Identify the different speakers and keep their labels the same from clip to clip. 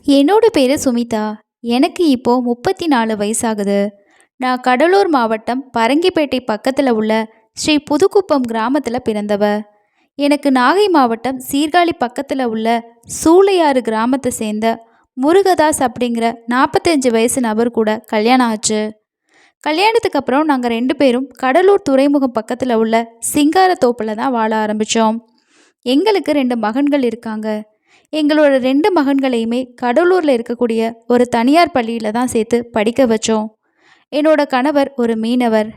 Speaker 1: என்னோட பேரு சுமிதா. எனக்கு இப்போ 34 வயசாகுது. நான் கடலூர் மாவட்டம் பரங்கிப்பேட்டை பக்கத்துல உள்ள ஸ்ரீ புதுக்குப்பம் கிராமத்துல பிறந்தவ. எனக்கு நாகை மாவட்டம் சீர்காழி பக்கத்துல உள்ள சூளையாறு கிராமத்தை சேர்ந்த முருகதாஸ் அப்படிங்கிற 45 வயசு நபர் கூட கல்யாணம் ஆச்சு. கல்யாணத்துக்கு அப்புறம் நாங்கள் 2 பேரும் கடலூர் துறைமுகம் பக்கத்தில் உள்ள சிங்காரத்தோப்பில் தான் வாழ ஆரம்பித்தோம். எங்களுக்கு 2 மகன்கள் இருக்காங்க. எங்களோட 2 மகன்களையுமே கடலூரில் இருக்கக்கூடிய ஒரு தனியார் பள்ளியில் தான் சேர்த்து படிக்க வச்சோம். என்னோட கணவர் ஒரு மீனவர்.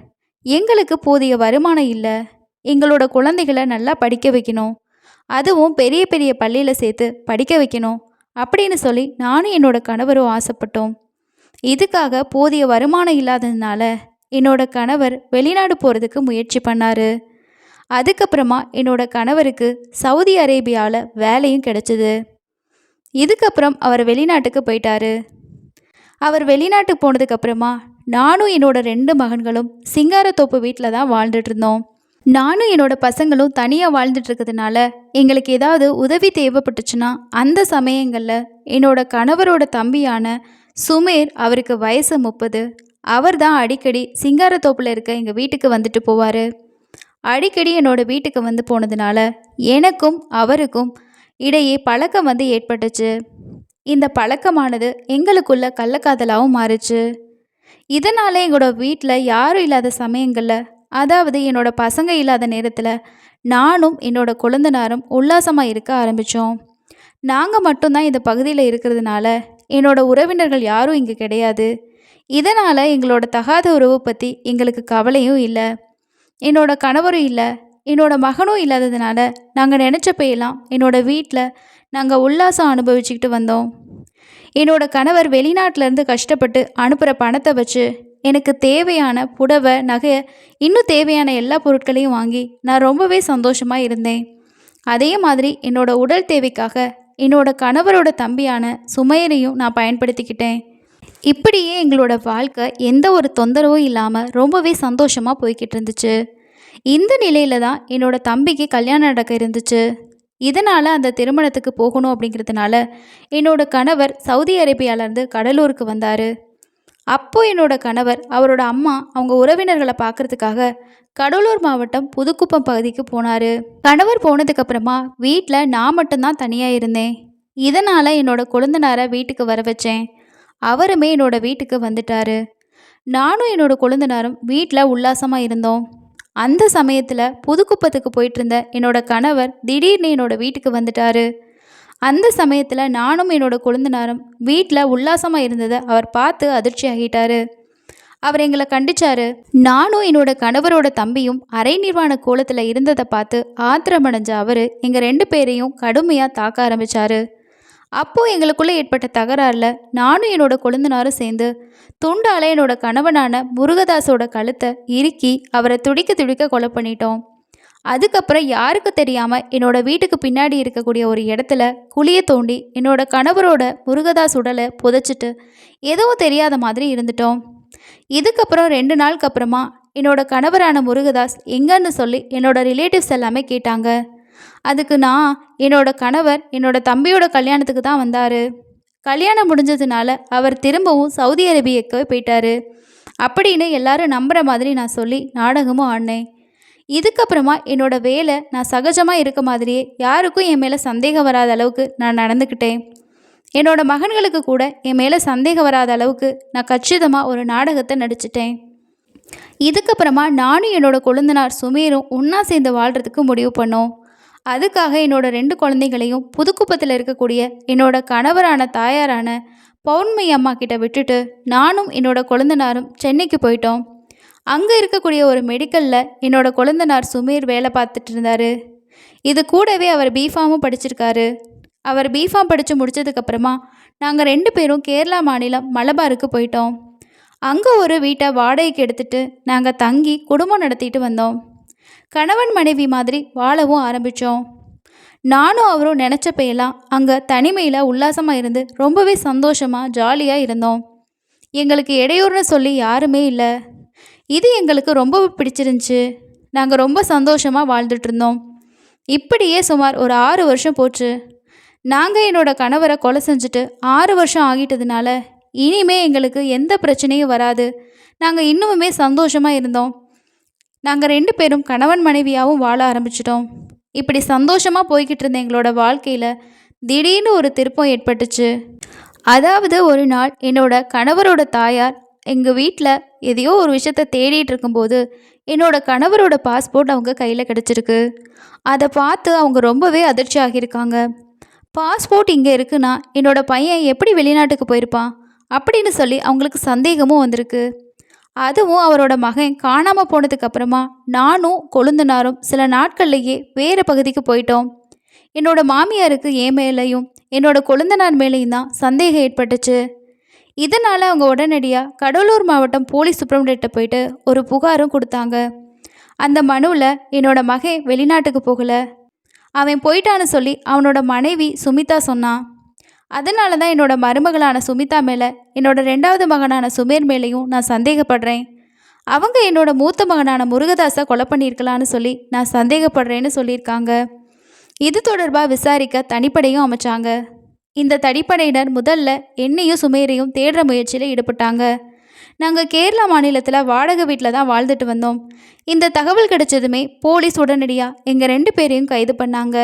Speaker 1: எங்களுக்கு போதிய வருமானம் இல்லை. எங்களோட குழந்தைகளை நல்லா படிக்க வைக்கணும், அதுவும் பெரிய பெரிய பள்ளியில் சேர்த்து படிக்க வைக்கணும் அப்படின்னு சொல்லி நானும் என்னோட கணவரும் ஆசைப்பட்டோம். இதுக்காக போதிய வருமானம் இல்லாததுனால என்னோட கணவர் வெளிநாடு போகிறதுக்கு முயற்சி பண்ணார். அதுக்கப்புறமா என்னோட கணவருக்கு சவுதி அரேபியாவில் வேலையும் கிடைச்சிது. இதுக்கப்புறம் அவர் வெளிநாட்டுக்கு போயிட்டாரு. அவர் வெளிநாட்டுக்கு போனதுக்கப்புறமா நானும் என்னோட 2 மகன்களும் சிங்காரத்தோப்பு வீட்டில் தான் வாழ்ந்துட்டு இருந்தோம். நானும் என்னோட பசங்களும் தனியாக வாழ்ந்துட்டு இருக்கிறதுனால எங்களுக்கு ஏதாவது உதவி தேவைப்பட்டுச்சுன்னா அந்த சமயங்களில் என்னோட கணவரோட தம்பியான சுமேர், அவருக்கு வயசு 30, அவர் தான் அடிக்கடி சிங்காரத்தோப்பில் இருக்க எங்கள் வீட்டுக்கு வந்துட்டு போவார். அடிக்கடி என்னோட வீட்டுக்கு வந்து போனதுனால எனக்கும் அவருக்கும் இடையே பழக்கம் ஏற்பட்டுச்சு. இந்த பழக்கமானது எங்களுக்குள்ள கள்ளக்காதலாகவும் மாறுச்சு. இதனால் எங்களோட வீட்டில் யாரும் இல்லாத சமயங்களில், அதாவது என்னோட பசங்க இல்லாத நேரத்தில் நானும் என்னோட கொழுந்தனாரும் உல்லாசமாக இருக்க ஆரம்பித்தோம். நாங்கள் மட்டும்தான் இந்த பகுதியில் இருக்கிறதுனால என்னோட உறவினர்கள் யாரும் இங்கே கிடையாது. இதனால் எங்களோட தகாத உறவு பற்றி எங்களுக்கு கவலையும் இல்லை. என்னோட கணவரும் இல்லை, என்னோட மகனும் இல்லாததுனால நாங்கள் நினச்சப்பையெல்லாம் என்னோட வீட்டில் நாங்கள் உல்லாசம் அனுபவிச்சுக்கிட்டு வந்தோம். என்னோட கணவர் வெளிநாட்டிலேருந்து கஷ்டப்பட்டு அனுப்புகிற பணத்தை வச்சு எனக்கு தேவையான புடவை, நகை, இன்னும் தேவையான எல்லா பொருட்களையும் வாங்கி நான் ரொம்பவே சந்தோஷமாக இருந்தேன். அதே மாதிரி என்னோட உடல் தேவைக்காக என்னோட கணவரோட தம்பியான சுமையரையும் நான் பயன்படுத்திக்கிட்டேன். இப்படியே எங்களோட வாழ்க்கை எந்த ஒரு தொந்தரவும் இல்லாமல் ரொம்பவே சந்தோஷமாக போய்கிட்டு இருந்துச்சு. இந்த நிலையில தான் என்னோட தம்பிக்கு கல்யாணம் நடக்க இருந்துச்சு. இதனால் அந்த திருமணத்துக்கு போகணும் அப்படிங்கிறதுனால என்னோட கணவர் சவுதி அரேபியாவிலேருந்து கடலூருக்கு வந்தார். அப்போ என்னோட கணவர் அவரோட அம்மா அவங்க உறவினர்களை பார்க்கறதுக்காக கடலூர் மாவட்டம் புதுக்குப்பம் பகுதிக்கு போனார். கணவர் போனதுக்கப்புறமா வீட்டில் நான் மட்டும்தான் தனியாக இருந்தேன். இதனால் என்னோட கொழுந்தனாரை வீட்டுக்கு வர வச்சேன். அவருமே என்னோட வீட்டுக்கு வந்துட்டார். நானும் என்னோட கொழுந்தனாரும் வீட்டில் உல்லாசமாக இருந்தோம். அந்த சமயத்தில் புதுக்குப்பத்துக்கு போயிட்டு இருந்த என்னோட கணவர் திடீர்னு என்னோட வீட்டுக்கு வந்துட்டார். அந்த சமயத்தில் நானும் என்னோட கொழுந்தனாரும் வீட்டில் உல்லாசமாக இருந்ததை அவர் பார்த்து அதிர்ச்சி ஆகிட்டார். அவர் எங்களை கண்டிச்சாரு. நானும் என்னோட கணவரோட தம்பியும் அரை நிர்வாண கோலத்தில் இருந்ததை பார்த்து ஆத்திரமடைஞ்ச அவர் எங்கள் 2 பேரையும் கடுமையாக தாக்க ஆரம்பித்தார். அப்போது எங்களுக்குள்ளே ஏற்பட்ட தகராறில் நானும் என்னோட கொழுந்தனாரும் சேர்ந்து துண்டால் என்னோட கணவனான முருகதாஸோட கழுத்தை இறுக்கி அவரை துடிக்க துடிக்க கொலை பண்ணிட்டோம். அதுக்கப்புறம் யாருக்கு தெரியாமல் என்னோட வீட்டுக்கு பின்னாடி இருக்கக்கூடிய ஒரு இடத்துல குழியை தோண்டி என்னோட கணவரோட முருகதாஸ் உடலை புதைச்சிட்டு எதுவும் தெரியாத மாதிரி இருந்துட்டோம். இதுக்கப்புறம் 2 நாளுக்கு அப்புறமா என்னோட கணவரான முருகதாஸ் எங்கன்னு சொல்லி என்னோட ரிலேட்டிவ்ஸ் எல்லாமே கேட்டாங்க. அதுக்கு நான் என்னோட கணவர் என்னோட தம்பியோட கல்யாணத்துக்கு தான் வந்தார், கல்யாணம் முடிஞ்சதுனால அவர் திரும்பவும் சவுதி அரேபியாவுக்கு போயிட்டாரு அப்படின்னு எல்லாரும் நம்புகிற மாதிரி நான் சொல்லி நாடகமும் ஆடினேன். இதுக்கப்புறமா என்னோட வேலை நான் சகஜமாக இருக்க மாதிரியே யாருக்கும் என் மேலே சந்தேகம் வராத அளவுக்கு நான் நடந்துக்கிட்டேன். என்னோட மகன்களுக்கு கூட என் மேலே சந்தேகம் வராத அளவுக்கு நான் கச்சிதமாக ஒரு நாடகத்தை நடிச்சிட்டேன். இதுக்கப்புறமா நானும் என்னோட கொழுந்தனார் சுமீரும் ஒன்றா சேர்ந்து வாழ்கிறதுக்கு முடிவு பண்ணோம். அதுக்காக என்னோட 2 குழந்தைகளையும் புதுக்குப்பத்தில் இருக்கக்கூடிய என்னோட கணவரான தாயாரான பௌர்ணமி அம்மா கிட்ட விட்டுட்டு நானும் என்னோட கொழுந்தனாரும் சென்னைக்கு போயிட்டோம். அங்கே இருக்கக்கூடிய ஒரு மெடிக்கலில் என்னோட கொழுந்தனார் சுமீர் வேலை பார்த்துட்டு இருந்தார். இது கூடவே அவர் பிஃபார்மும் படிச்சிருக்காரு. அவர் பிஃபார்ம் படித்து முடித்ததுக்கப்புறமா நாங்கள் 2 பேரும் கேரளா மாநிலம் மலபாருக்கு போயிட்டோம். அங்கே ஒரு வீட்டை வாடகைக்கு எடுத்துகிட்டு நாங்கள் தங்கி குடும்பம் நடத்திட்டு வந்தோம். கணவன் மனைவி மாதிரி வாழவும் ஆரம்பித்தோம். நானும் அவரும் நினச்சப்பையெல்லாம் அங்கே தனிமையில் உல்லாசமாக இருந்து ரொம்பவே சந்தோஷமாக ஜாலியாக இருந்தோம். எங்களுக்கு இடையூறுன்னு சொல்லி யாருமே இல்லை. இது எங்களுக்கு ரொம்ப பிடிச்சிருந்துச்சு. நாங்கள் ரொம்ப சந்தோஷமாக வாழ்ந்துட்டு இருந்தோம். இப்படியே சுமார் ஒரு 6 வருஷம் போச்சு. நாங்கள் என்னோட கணவரை கொலை செஞ்சுட்டு 6 வருஷம் ஆகிட்டதுனால இனிமே எங்களுக்கு எந்த பிரச்சனையும் வராது. நாங்கள் இன்னுமுமே சந்தோஷமாக இருந்தோம். நாங்கள் 2 பேரும் கணவன் மனைவியாகவும் வாழ ஆரம்பிச்சிட்டோம். இப்படி சந்தோஷமாக போய்கிட்டு இருந்த எங்களோட வாழ்க்கையில் திடீர்னு ஒரு திருப்பம் ஏற்பட்டுச்சு. அதாவது ஒரு நாள் என்னோட கணவரோட தாயார் எங்கள் வீட்டில் எதையோ ஒரு விஷயத்த தேடிட்டு இருக்கும்போது என்னோட கணவரோட பாஸ்போர்ட் அவங்க கையில் கிடச்சிருக்கு. அதை பார்த்து அவங்க ரொம்பவே அதிர்ச்சி ஆகியிருக்காங்க. பாஸ்போர்ட் இங்கே இருக்குன்னா என்னோட பையன் எப்படி வெளிநாட்டுக்கு போயிருப்பான் அப்படின்னு சொல்லி அவங்களுக்கு சந்தேகமும் வந்திருக்கு. அதுவும் அவரோட மகன் காணாமல் போனதுக்கு அப்புறமா நானும் கொழுந்தனாரும் சில நாட்கள்லேயே வேறு பகுதிக்கு போயிட்டோம். என்னோட மாமியாருக்கு என் மேலேயும் என்னோட கொழுந்தனார் மேலேயும் தான் சந்தேகம் ஏற்பட்டுச்சு. இதனால் அவங்க உடனடியாக கடலூர் மாவட்டம் போலீஸ் சூப்பரண்ட்டை போயிட்டு ஒரு புகாரும் கொடுத்தாங்க. அந்த மனுவில் என்னோட மகன் வெளிநாட்டுக்கு போகலை, அவன் போயிட்டான்னு சொல்லி அவனோட மனைவி சுமிதா சொன்னான். அதனால தான் என்னோட மருமகளான சுமிதா மேலே என்னோட 2வது மகனான சுமேர் மேலேயும் நான் சந்தேகப்படுறேன். அவங்க என்னோட மூத்த மகனான முருகதாஸை கொலை பண்ணியிருக்கலான்னு சொல்லி நான் சந்தேகப்படுறேன்னு சொல்லியிருக்காங்க. இது தொடர்பாக விசாரிக்க தனிப்படையும் அமைச்சாங்க. இந்த தனிப்படையினர் முதல்ல என்னையும் சுமேரையும் தேடுற முயற்சியில் ஈடுபட்டாங்க. நாங்கள் கேரளா மாநிலத்தில் வாடகை வீட்டில் தான் வாழ்ந்துட்டு வந்தோம். இந்த தகவல் கிடைச்சதுமே போலீஸ் உடனடியாக எங்கள் 2 பேரையும் கைது பண்ணாங்க.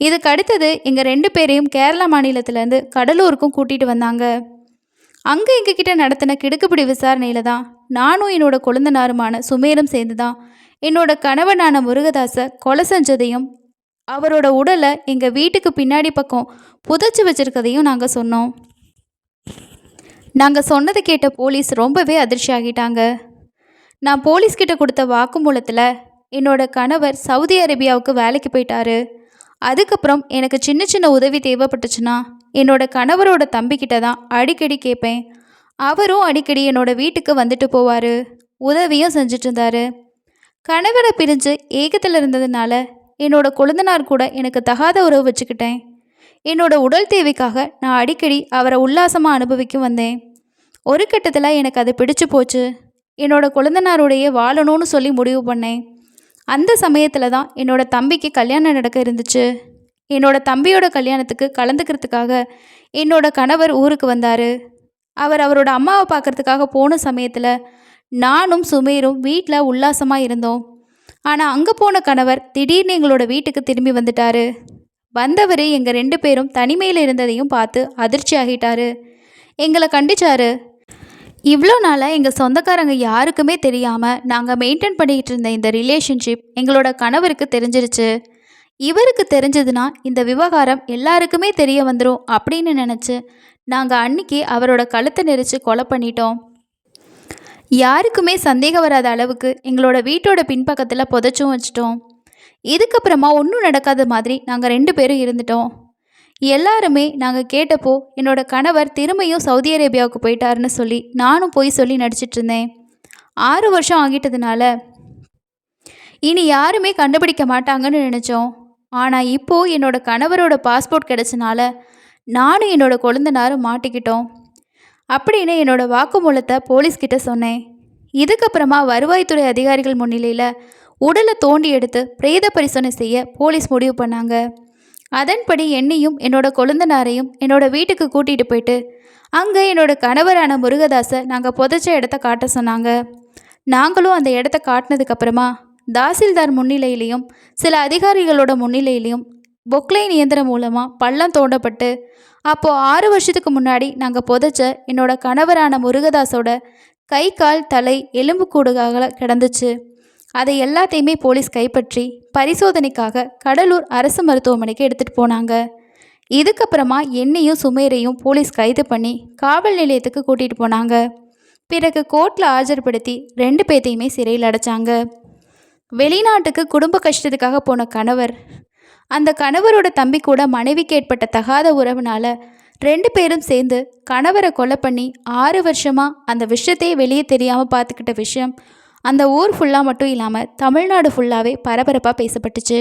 Speaker 1: இதுக்கு அடுத்தது எங்கள் 2 பேரையும் கேரளா மாநிலத்திலேருந்து கடலூருக்கும் கூட்டிகிட்டு வந்தாங்க. அங்கே எங்ககிட்ட நடத்தின கிடுக்குப்பிடி விசாரணையில் தான் நானும் என்னோட கொழுந்தனாருமான சுமேரும் சேர்ந்து தான் என்னோட கணவனான முருகதாஸை கொலை செஞ்சதையும் அவரோட உடலை எங்கள் வீட்டுக்கு பின்னாடி பக்கம் புதைச்சி வச்சிருக்கதையும் நாங்கள் சொன்னோம். நாங்கள் சொன்னதை கேட்ட போலீஸ் ரொம்பவே அதிர்ச்சி ஆகிட்டாங்க. நான் போலீஸ்கிட்ட கொடுத்த வாக்குமூலத்தில் என்னோட கணவர் சவுதி அரேபியாவுக்கு வேலைக்கு போயிட்டாரு. அதுக்கப்புறம் எனக்கு சின்ன சின்ன உதவி தேவைப்பட்டுச்சுன்னா என்னோட கணவரோட தம்பிக்கிட்ட தான் அடிக்கடி கேட்பேன். அவரும் அடிக்கடி என்னோட வீட்டுக்கு வந்துட்டு போவார், உதவியும் செஞ்சுட்டு இருந்தார். கணவரை பிரிஞ்சு ஏகத்தில் இருந்ததுனால என்னோட கொழுந்தனார் கூட எனக்கு தகாத உறவு வச்சுக்கிட்டேன். என்னோட உடல் தேவைக்காக நான் அடிக்கடி அவரை உல்லாசமாக அனுபவிக்க வந்தேன். ஒரு கட்டத்தில் எனக்கு அது பிடிச்சு போச்சு. என்னோட கொழுந்தனாரோடையே வாழணும்னு சொல்லி முடிவு பண்ணேன். அந்த சமயத்தில் தான் என்னோட தம்பிக்கு கல்யாணம் நடக்க இருந்துச்சு. என்னோட தம்பியோட கல்யாணத்துக்கு கலந்துக்கிறதுக்காக என்னோட கணவர் ஊருக்கு வந்தார். அவரோட அம்மாவை பார்க்குறதுக்காக போன சமயத்தில் நானும் சுமேரும் வீட்டில் உல்லாசமாக இருந்தோம். ஆனால் அங்கே போன கணவர் திடீர்னு எங்களோட வீட்டுக்கு திரும்பி வந்துட்டார். வந்தவர் எங்கள் 2 பேரும் தனிமையில் இருந்ததையும் பார்த்து அதிர்ச்சி ஆகிட்டாரு. எங்களை கண்டிச்சாரு. இவ்வளோ நாளாக எங்கள் சொந்தக்காரங்க யாருக்குமே தெரியாமல் நாங்கள் மெயின்டைன் பண்ணிக்கிட்டு இருந்த இந்த ரிலேஷன்ஷிப் எங்களோட கணவருக்கு தெரிஞ்சிருச்சு. இவருக்கு தெரிஞ்சதுன்னா இந்த விவகாரம் எல்லாருக்குமே தெரிய வந்துடும் அப்படின்னு நினச்சி நாங்கள் அன்னைக்கு அவரோட கழுத்தை நெரிச்சு கொலை பண்ணிட்டோம். யாருக்குமே சந்தேகம் வராத அளவுக்கு எங்களோட வீட்டோட பின்பக்கத்தில் புதைச்சும் வச்சிட்டோம். இதுக்கப்புறமா ஒன்றும் நடக்காத மாதிரி நாங்கள் 2 பேரும் இருந்துட்டோம். எல்லாருமே நாங்கள் கேட்டப்போ என்னோட கணவர் திரும்பியும் சவுதி அரேபியாவுக்கு போயிட்டாருன்னு சொல்லி நானும் போய் சொல்லி நடிச்சிட்டு இருந்தேன். 6 வருஷம் ஆகிட்டதுனால இனி யாருமே கண்டுபிடிக்க மாட்டாங்கன்னு நினச்சோம். ஆனால் இப்போது என்னோட கணவரோட பாஸ்போர்ட் கிடச்சனால நானும் என்னோட கொழுந்தனாரும் மாட்டிக்கிட்டோம் அப்படின்னு என்னோட வாக்குமூலத்தை போலீஸ்கிட்ட சொன்னேன். இதுக்கப்புறமா வருவாய்த்துறை அதிகாரிகள் முன்னிலையில் உடலை தோண்டி எடுத்து பிரேத பரிசோதனை செய்ய போலீஸ் முடிவு பண்ணாங்க. அதன்படி என்னையும் என்னோட கொழுந்தனாரையும் என்னோட வீட்டுக்கு கூட்டிகிட்டு போயிட்டு அங்கே என்னோட கணவரான முருகதாஸை நாங்கள் புதைச்ச இடத்த காட்ட சொன்னாங்க. நாங்களும் அந்த இடத்த காட்டினதுக்கப்புறமா தாசில்தார் முன்னிலையிலையும் சில அதிகாரிகளோட முன்னிலையிலையும் பொக்லைன் இயந்திரம் மூலமாக பள்ளம் தோண்டப்பட்டு அப்போது 6 வருஷத்துக்கு முன்னாடி நாங்கள் புதைச்ச என்னோட கணவரான முருகதாஸோட கை கால் தலை எலும்புக்கூடுகாக கிடந்துச்சு. அதை எல்லாத்தையுமே போலீஸ் கைப்பற்றி பரிசோதனைக்காக கடலூர் அரசு மருத்துவமனைக்கு எடுத்துகிட்டு போனாங்க. இதுக்கப்புறமா என்னையும் சுமேரையும் போலீஸ் கைது பண்ணி காவல் நிலையத்துக்கு கூட்டிகிட்டு போனாங்க. பிறகு கோர்ட்டில் ஆஜர்படுத்தி 2 பேத்தையுமே சிறையில் அடைச்சாங்க. வெளிநாட்டுக்கு குடும்ப கஷ்டத்துக்காக போன கணவர், அந்த கணவரோட தம்பி கூட மனைவிக்கு ஏற்பட்ட தகாத உறவுனால 2 பேரும் சேர்ந்து கணவரை கொலை பண்ணி 6 வருஷமாக அந்த விஷயத்தையே வெளியே தெரியாமல் பார்த்துக்கிட்ட விஷயம் அந்த ஊர் ஃபுல்லாக மட்டும் இல்லாமல் தமிழ்நாடு ஃபுல்லாகவே பரபரப்பாக பேசப்பட்டுச்சு.